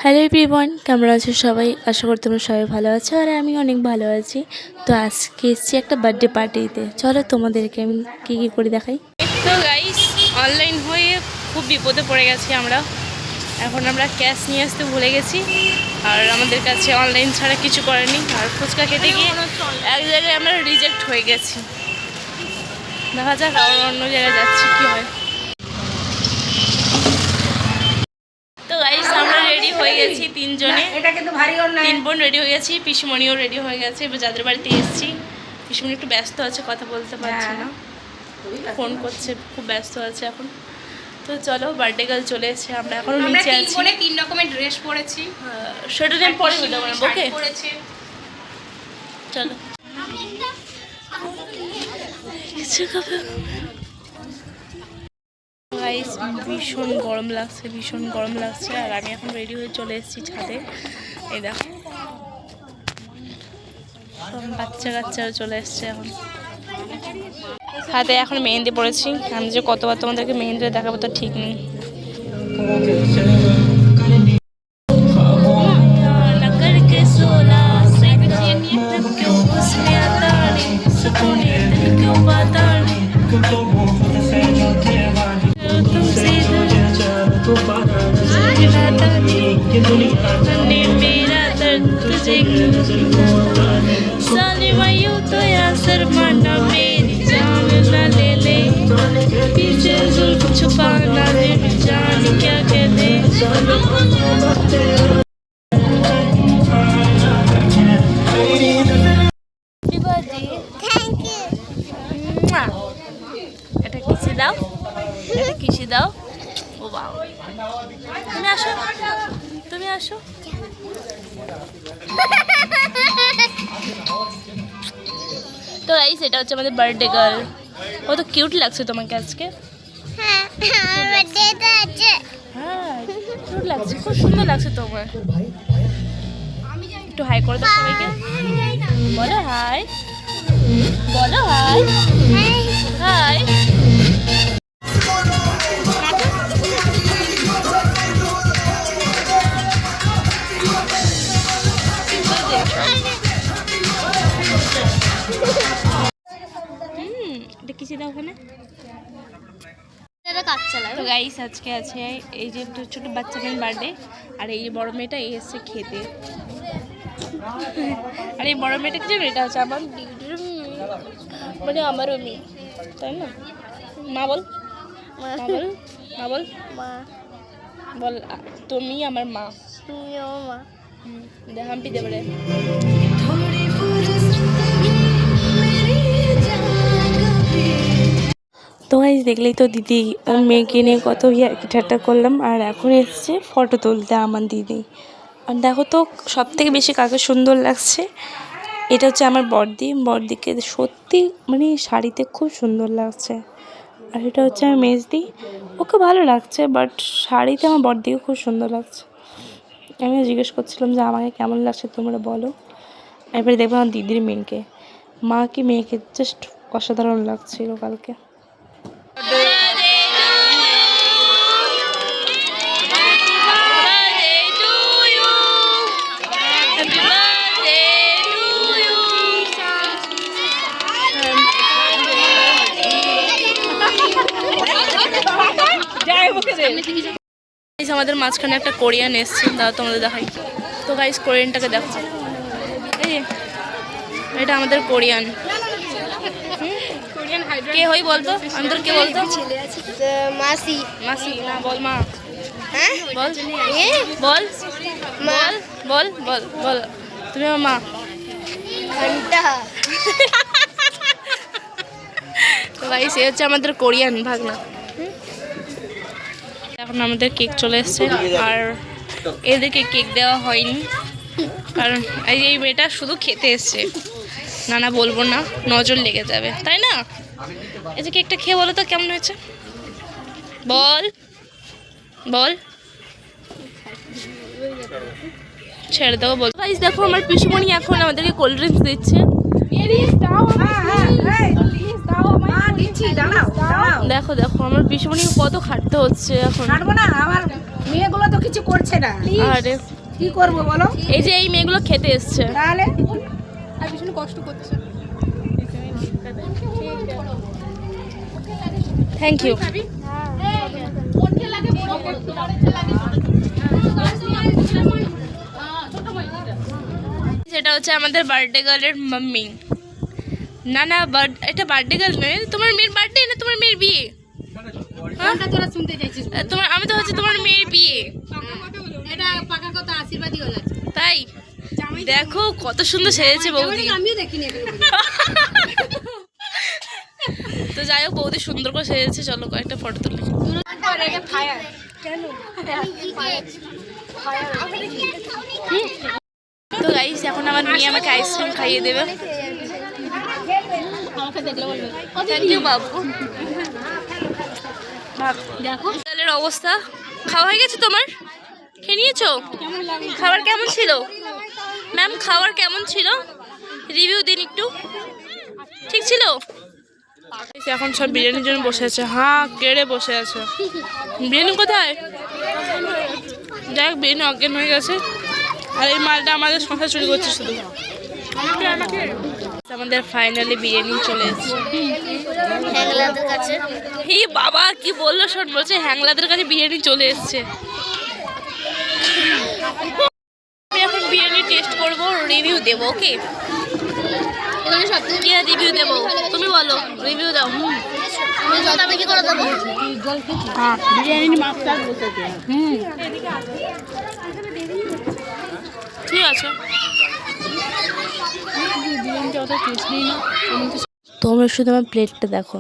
Hello everyone, কেমন আছো সবাই? আশা করি তোমরা সবাই ভালো আছো আর আমি অনেক ভালো আছি। তো আজকে এসেছি একটা বার্থডে পার্টিতে। চলো তোমাদেরকে আমি কী করে দেখাই। তো গাইস, অনলাইন হয়ে খুব বিপদে পড়ে গেছি আমরা। এখন আমরা ক্যাশ নিয়ে আসতে ভুলে গেছি আর আমাদের কাছে অনলাইন ছাড়া কিছু করেনি। আর ফুচকা খেতে গিয়ে এক জায়গায় আমরা রিজেক্ট হয়ে গেছি। দেখা যাক আর অন্য জায়গায় যাচ্ছি কী হয়। তো গাইস, আমরা রেডি হয়ে গেছি তিনজনে, তিন বোন রেডি হয়ে গেছি, পিসিমণিও রেডি হয়ে গেছে। এবার যাদের বাড়িতে এসেছি, পিসিমণি একটু ব্যস্ত আছে, কথা বলতে পারছে না, ফোন করছে, খুব ব্যস্ত আছে এখন। তো চলো, বার্থডে গার্ল চলে এসেছে, আমরা এখনো নিচে আছি। তিন রকমের ড্রেস পরেছি, সেটা দিন পরে বলতে পারবো। ওকে, চলো। গাইস, ভীষণ গরম লাগছে, ভীষণ গরম লাগছে। আর আমি এখন রেডি হয়ে চলে এসেছি ছাদে। এই দেখো, বাচ্চা কাচ্চারা চলে এসছে এখন। হাতে এখন মেহেন্দি পড়েছি। আমি যে কতবার তোমাদেরকে মেহেন্দি দেখাবো তো ঠিক নেই। मेरा दर्द तुझे सालिमा यूं तो या शर्माना मेरी जान न ले ले, पीछे जुल्फ छुपाना दे जान क्या कहते। এটা কিসে দাও, এটা কিসে দাও। ও বাবা, তুমি আসো, তুমি আসো। তো গাইস, এটা হচ্ছে আমাদের বার্থডে গার্ল। কত কিউট লাগছে তোমাকে আজকে। হ্যাঁ, কিউট লাগছে, খুব সুন্দর লাগছে তোমার। একটু হাই করে দাও সবাইকে, বলো হাই, বলো হাই, হাই। এটা কিসে দাও ওখানে। তো গাইস, আজকে আছে এই যে ছোট বাচ্চা মেয়ের বার্থডে, আর এই বড় মেয়েটা এসছে খেতে। আর এই বড় মেয়েটা কি জানো, এটা হচ্ছে আমার দিদির মেয়ে, মানে আমারও মেয়ে, তাই না? মা বল, মা বল, মা বল, মা বল। তুমি আমার মা, তুমি আমার মা। হাম্পি দেবে রে। তো গাইস, দেখলেই তো দিদি ওর মেয়েকে নিয়ে কত ঠাট্টা করলাম। আর এখন এসছে ফটো তুলতে আমার দিদি। আর দেখো তো, সব থেকে বেশি কাকে সুন্দর লাগছে, এটা হচ্ছে আমার বড়দি। বড়দিকে সত্যি মানে শাড়িতে খুব সুন্দর লাগছে। আর এটা হচ্ছে আমার মেজদি, ওকে ভালো লাগছে, বাট শাড়িতে আমার বড়দিকে খুব সুন্দর লাগছে। আমিও জিজ্ঞেস করছিলাম যে আমাকে কেমন লাগছে তোমরা বলো। এবারে দেখবো আমার দিদির মেয়েকে, মা কি মেয়েকে জাস্ট অসাধারণ লাগছিল কালকে। আমাদের মাঝখানে একটা কোরিয়ান এসছে, তাও তোমাদের দেখাই। তো গাইস, কোরিয়ানটাকে দেখো, এই যে এটা আমাদের কোরিয়ান। কে হই বলতো, আমি তোর কে বলতো? মাসি। মাসি না, বল মা। হ্যাঁ বল, বল বল বল বল বল, তুমি আমার মা। তো গাইস, এ হচ্ছে আমাদের কোরিয়ান ভাগনা। এখন আমাদের কেক চলে এসছে, আর এদেরকে কেক দেওয়া হয়নি কারণ এই মেয়েটা শুধু খেতে এসছে। না না বলবো না, নজর লেগে যাবে, তাই না? এই যে কেকটা খেয়ে বলো তো কেমন হয়েছে, বল বল। ছেড়ে দেবো বল। গাইস দেখো, আমার পিসিমণি এখন আমাদেরকে কোল্ড ড্রিঙ্কস দিচ্ছে। দেখো দেখো, আমার পিসিমণি কত খাটতে হচ্ছে এখন। মেয়েগুলো তো কিছু করছে না, আরে কি করবো বলো? এই যে এই মেয়েগুলো খেতে এসছে, তাহলে আর ভীষণ কষ্ট করছে। Thank you. সেটা হচ্ছে আমাদের বার্থডে গার্লের মাম্মি। না না, এটা বার্থডে গার্ল নয়, তোমার মেয়ের বার্থডে না তোমার মেয়ের বিয়ে? তোরা শুনতে চাইছিস? তোমার, আমি তো হচ্ছে তোমার মেয়ের বিয়ে। এটা পাকা কথা, আশীর্বাদই হলো। তাই দেখো কত সুন্দর সেজেছে বৌদি। আমিও দেখিনি এখনো। তো যাই হোক, বৌদি সুন্দর করে সেজেছে। চলো কয়েকটা ফটো তুলি। তো গাইস, এখন আমার মেয়ে আমাকে আইসক্রিম খাইয়ে দেবে। আমাকে দেখলে বলবে থ্যাংক ইউ বাবু। দেখো হোটেলের অবস্থা, খাওয়া হয়ে গেছে তোমার? খেয়ে নিয়েছো? খাবার কেমন ছিল ম্যাম? খাবার কেমন ছিল? রিভিউ দিন একটু। ঠিক ছিল? এখন সব বিরিয়ানির জন্য বসে আছে, হ্যাঁ কেড়ে বসে আছে। বিরিয়ানি কোথায়? যাই হোক, বিরিয়ানি অজ্ঞান হয়ে গেছে। আর এই মালটা আমাদের সংসার চুরি করছে শুধু। আমাদের ফাইনালি বিরিয়ানি চলে এসেছে হ্যাংলাদের কাছে। হি বাবা, কি বললো শোন, বলছে হ্যাংলাদের কাছে বিরিয়ানি চলে এসেছে। আমি এখন বিরিয়ানি টেস্ট করব, রিভিউ দেবো। ওকে, এখানে সব থেকে কি রিভিউ দেবো তুমি বলো, রিভিউ দাও। আমি কি করে দেবো? বিরিয়ানি মাছটা বসেছে। ঠিক আছে। বিরিয়ানিটা অত টেস্ট নেই না। তোমরা শুধু আমার প্লেটটা দেখো।